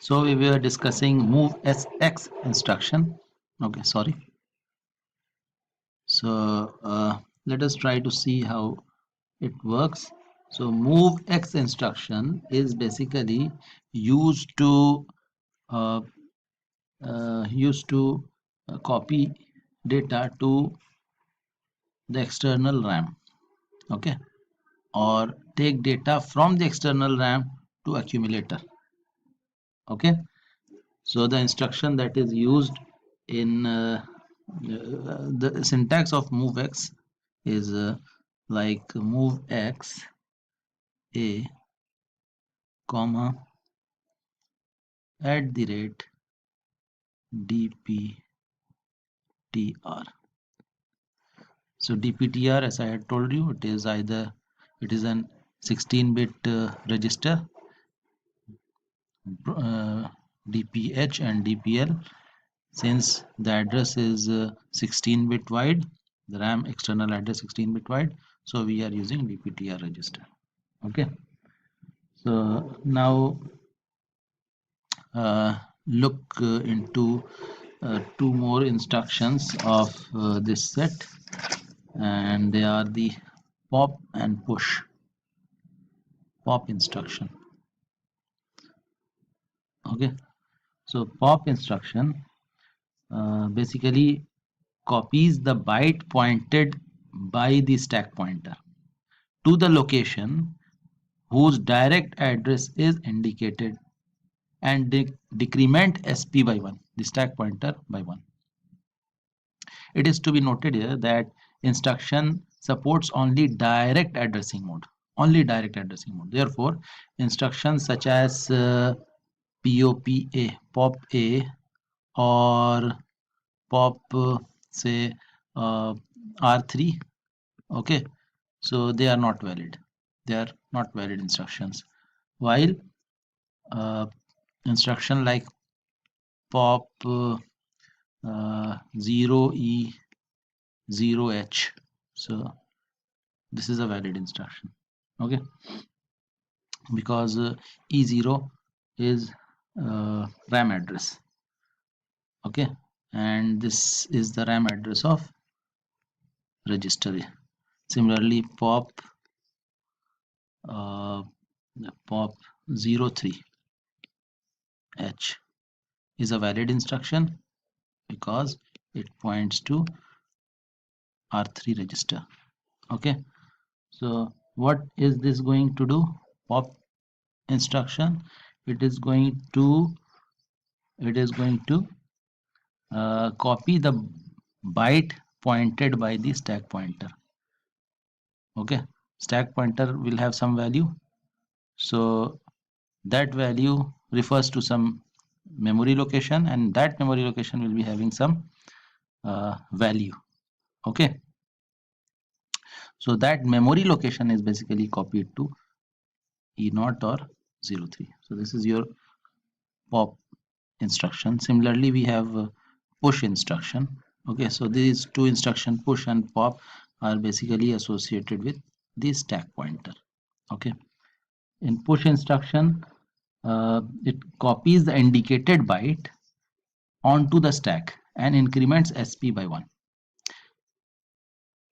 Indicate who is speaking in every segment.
Speaker 1: So we were discussing move SX instruction. Okay, sorry. So let us try to see how it works. So move X instruction is basically used to uh, copy data to the external RAM. Okay, or take data from the external RAM to accumulator. Okay, so the instruction that is used in the syntax of movex is like movex a comma @dptr. So dptr, as I had told you, it is an 16-bit register, dph and dpl. Since the address is 16-bit wide, the RAM external address 16-bit wide, so we are using dptr register. Okay, so now look into two more instructions of this set, and they are the pop and push. Pop instruction. Okay, so pop instruction basically copies the byte pointed by the stack pointer to the location whose direct address is indicated and decrement SP by 1, the stack pointer by 1. It is to be noted here that instruction supports only direct addressing mode. Only direct addressing mode. Therefore, instructions such as pop A, or pop say R3, okay, so they are not valid. They are not valid instructions. While instruction like pop 0E 0H, so this is a valid instruction. Okay, because E0 is RAM address. Okay, and this is the RAM address of register A. Similarly, pop 03H is a valid instruction because it points to R3 register. Okay, so what is this going to do? Pop instruction, it is going to copy the byte pointed by the stack pointer. Okay, stack pointer will have some value, so that value refers to some memory location, and that memory location will be having some value. Okay, so that memory location is basically copied to E0 or 03. So this is your pop instruction. Similarly, we have push instruction. Okay, so these two instruction, push and pop, are basically associated with the stack pointer. Okay, in push instruction, it copies the indicated byte onto the stack and increments SP by 1.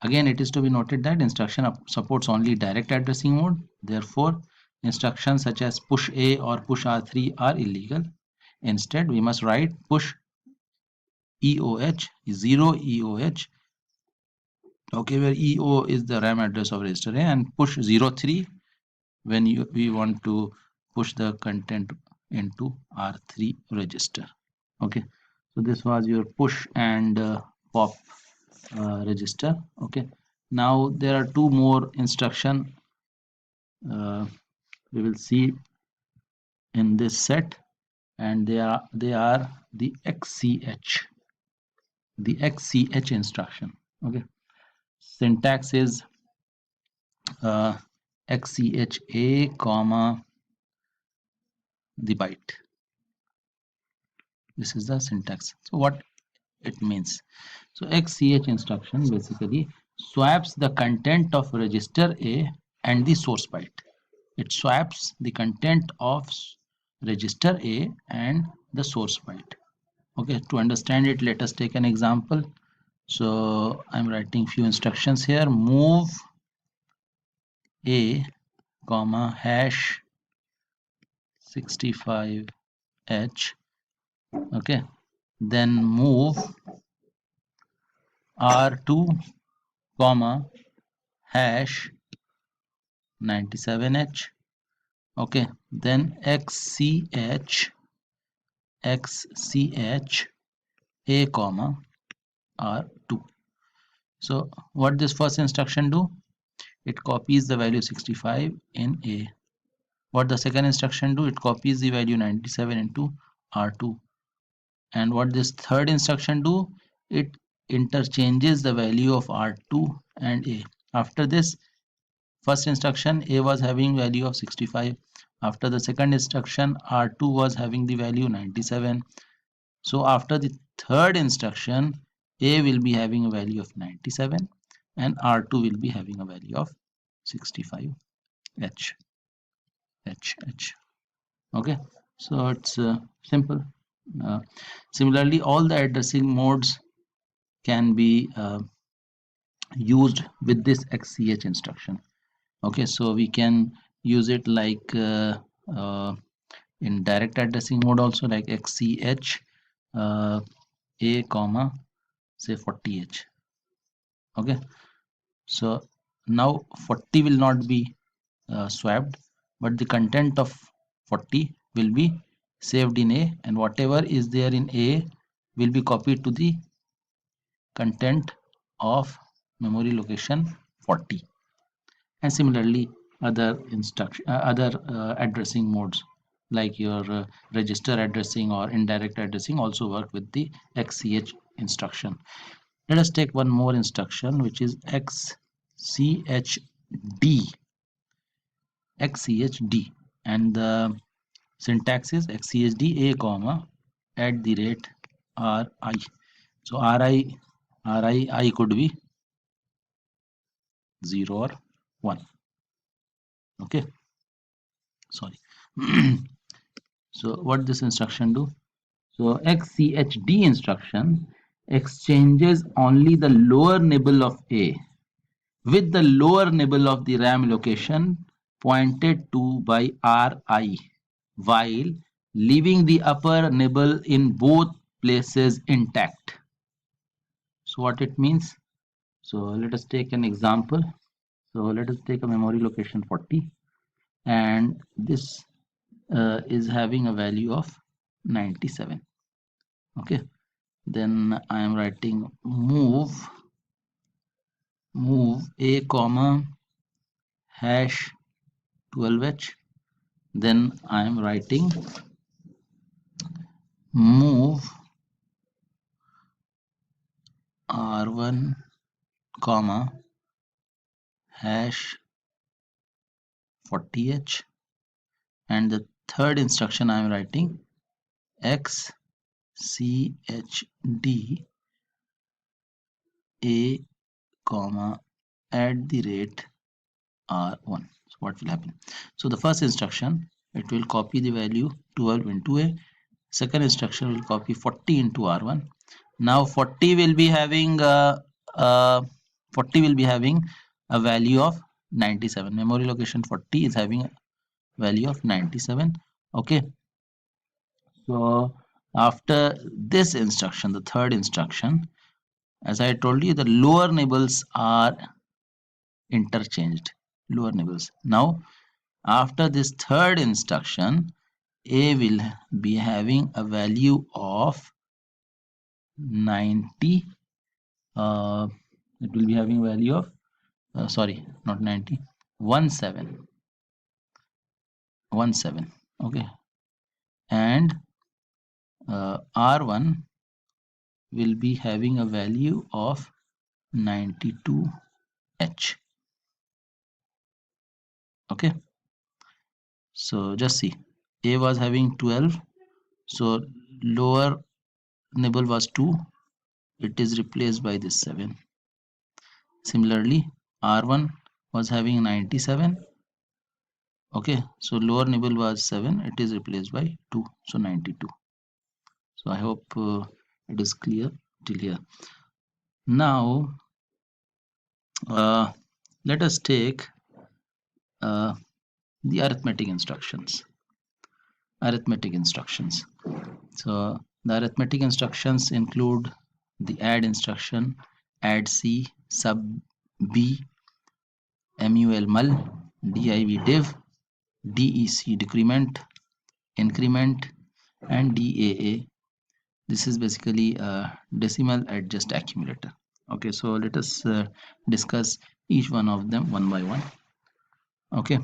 Speaker 1: Again, it is to be noted that instruction supports only direct addressing mode. Therefore, instructions such as push A or push R3 are illegal. Instead, we must write push EOH, 0 EOH, okay, where EO is the RAM address of register A, and push 03 when we want to push the content into R3 register. Okay, so this was your push and pop register. Okay, now there are two more instruction we will see in this set, and they are the XCH, instruction. Okay, syntax is XCHA comma the byte. This is the syntax. So what it means? So XCH instruction basically swaps the content of register A and the source byte. It swaps the content of register A and the source byte. Okay, to understand it, let us take an example. So I'm writing few instructions here. Move A comma hash 65h. Okay, then move R2 comma hash 97h. Okay, then xch a comma R2. So what this first instruction do? It copies the value 65 in A. What the second instruction do? It copies the value 97 into R2. And what this third instruction do? It interchanges the value of R2 and A. After this, first instruction A was having value of 65. After the second instruction, R2 was having the value 97. So after the third instruction, A will be having a value of 97 and R2 will be having a value of 65 H. Okay, so it's simple. Similarly, all the addressing modes can be used with this XCH instruction. Okay, so we can use it like in direct addressing mode also, like XCH A comma say 40H. Okay, so now 40 will not be swapped, but the content of 40 will be saved in A, and whatever is there in A will be copied to the content of memory location 40. And similarly, other addressing modes like your register addressing or indirect addressing also work with the XCH instruction. Let us take one more instruction, which is XCHD. XCHD, and the syntax is XCHD A comma at the rate RI. So RI could be 0 or 1. Okay, sorry. So what this instruction do? So XCHD instruction exchanges only the lower nibble of A with the lower nibble of the RAM location pointed to by RI, while leaving the upper nibble in both places intact. So what it means? So let us take an example. So let us take a memory location 40, and this is having a value of 97. Okay, then I am writing move A comma hash 12h. Then I am writing move R1 comma hash 40h, and the third instruction I am writing XCHD A comma at the rate R1. So what will happen? So the first instruction, it will copy the value 12 into A. Second instruction will copy 40 into R1. Now 40 will be having a value of 97. Memory location 40 is having a value of 97. Okay, so after this instruction, the third instruction, as I told you, the lower nibbles are interchanged. Lower nibbles. Now after this third instruction, A will be having a value of 90. It will be having a value of sorry, not 90, 17. Okay, and R1 will be having a value of 92H. Okay, so just see, A was having 12, so lower nibble was 2, it is replaced by this 7. Similarly, R1 was having 97, Okay, so lower nibble was 7, it is replaced by 2, so 92. So I hope it is clear till here. Now let us take uh, the arithmetic instructions. So the arithmetic instructions include the add instruction, add C, sub B, mul mul, div div, dec decrement, increment, and daa. This is basically a decimal adjust accumulator. Okay, so let us discuss each one of them one by one. Okay,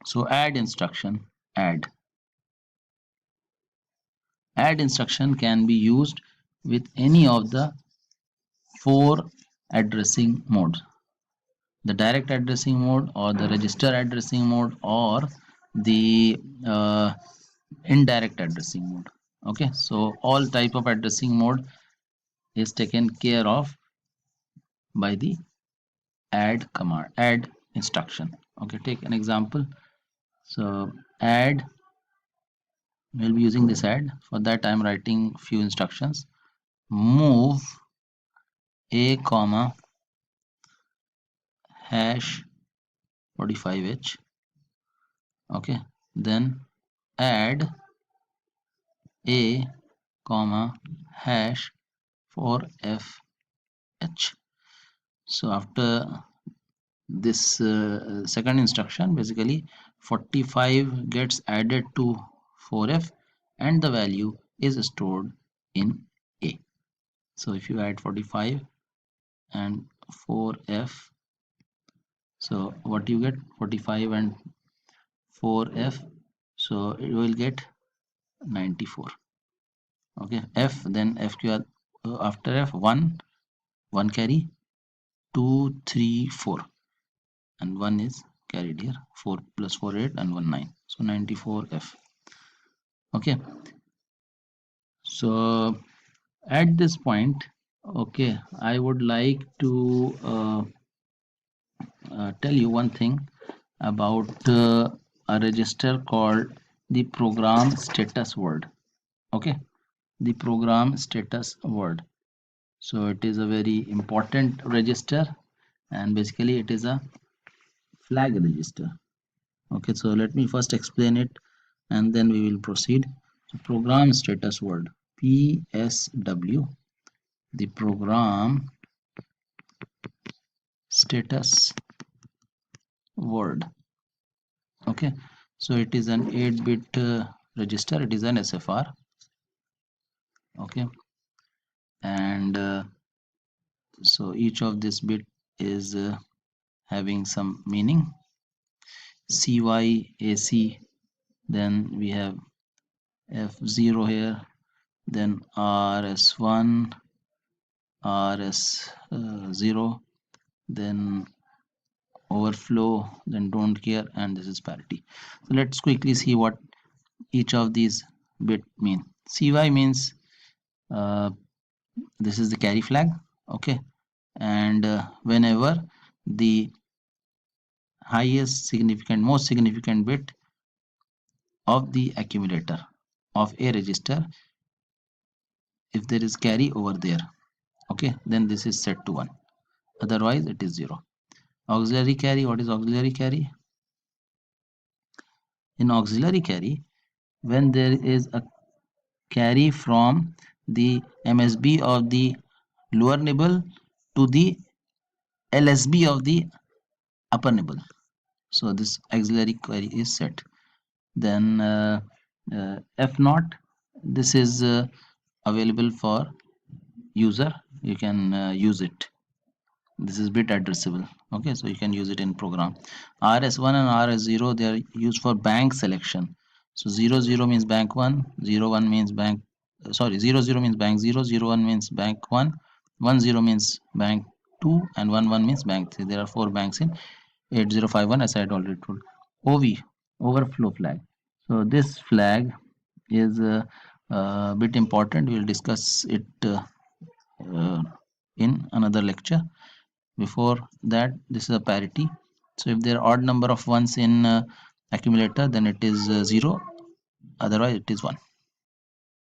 Speaker 1: so add instruction. Add instruction can be used with any of the 4 addressing modes: the direct addressing mode, or the register addressing mode, or the indirect addressing mode. Okay, so all type of addressing mode is taken care of by the add command, add instruction. Okay, take an example. So add, we'll be using this add. For that I'm writing few instructions. Move a comma hash 45h. Okay, then add a comma hash 4fh. So after this second instruction, basically 45 gets added to 4f and the value is stored in a. So if you add 45 and 4f, so what you get, 45 and 4f, so you will get 94. Okay, f, then fq, after f, 1 carry, 2 3 4, and 1 is carried here. 4 plus 4 8 and 1 9, so 94f. Okay, so at this point, okay, I would like to tell you one thing about a register called the program status word. Okay, the program status word. So it is a very important register, and basically it is a flag register. Okay, so let me first explain it and then we will proceed. So program status word, PSW, the program status word. Okay, so it is an 8-bit register, it is an SFR. Okay, and so each of this bit is having some meaning. CYAC, then we have F0 here, then RS1, RS0, then overflow, then don't care, and this is parity. So let's quickly see what each of these bit mean. CY means this is the carry flag. Okay, and whenever the most significant bit of the accumulator of a register, if there is carry over there, okay, then this is set to 1, otherwise it is 0. Auxiliary carry, what is auxiliary carry? In auxiliary carry, when there is a carry from the MSB of the lower nibble to the LSB of the upper nibble, so this auxiliary carry is set. Then F0, this is available for user, you can use it. This is bit addressable. Okay, so you can use it in program. RS1 and RS0, they are used for bank selection. So 00 means bank 1, 01 means bank, sorry, 00 means bank 0, 01 means bank 1, 10 means bank 2, and 11 means bank 3. There are 4 banks in 8051, as I had already told. OV, overflow flag. So this flag is a bit important. We will discuss it in another lecture. Before that, this is a parity. So if there are odd number of ones in accumulator, then it is 0, otherwise it is 1.